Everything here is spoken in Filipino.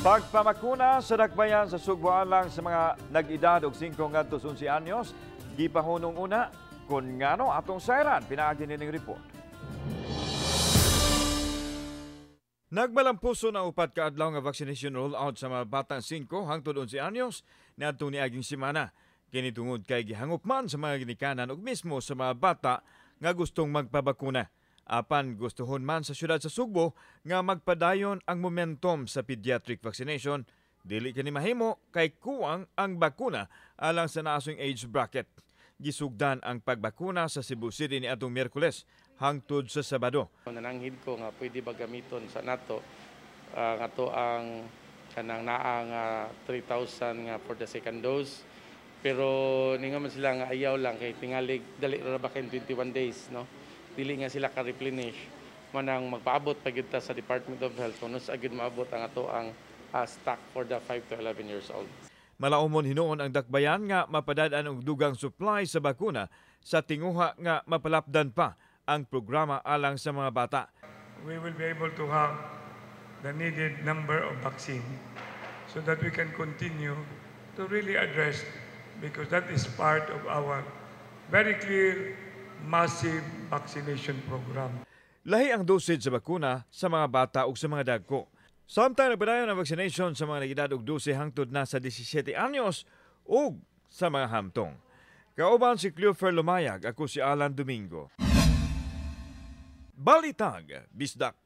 Pagpamakuna sa dakbayan sa sugbuan lang sa mga nag-edad og 5 ngadto 11 anyos, gipahunong una kung ngano atong sayran pinaagi nining report. Nagbalampuso na upat ka adlaw nga vaccination rollout sa mga batang 5 hangtod 11 anyos niadtong niaging semana. Kini tungod kay gihangup man sa mga ginikanan ug mismo sa mga bata nga gustong magpabakuna. Apan gustuhon man sa syudad sa Sugbo nga magpadayon ang momentum sa pediatric vaccination, dili kini mahimo kay kuwang ang bakuna alang sa naasong age bracket. Gisugdan ang pagbakuna sa Cebu City ni atong Miyerkules hangtod sa Sabado. Nananghid ko nga pwede ba gamiton sa nato nga to ang kanang naang 3,000 nga for the second dose. Pero ningon man sila nga ayaw lang kay tingalig dali ra ba kay 21 days, no? Dili nga sila ka-replenish manang magpaabot pa gyud ta sa Department of Health kung sa agad maabot ang ato ang stock for the 5 to 11 years old. Malaumon hinuon ang dakbayan nga mapadad-an og dugang supply sa bakuna sa tinguha nga mapalapdan pa ang programa alang sa mga bata. We will be able to have the needed number of vaccine so that we can continue to really address, because that is part of our very clear massive vaccination program. Lahi ang dosage sa bakuna sa mga bata ug sa mga dagko. Samtang nagpadayon ang vaccination sa mga nag-edad og 12 hangtod na sa 17 anyos ug sa mga hamtong. Kauban si Cleofer Lumayag, ako si Alan Domingo. Balitag, Bisdak.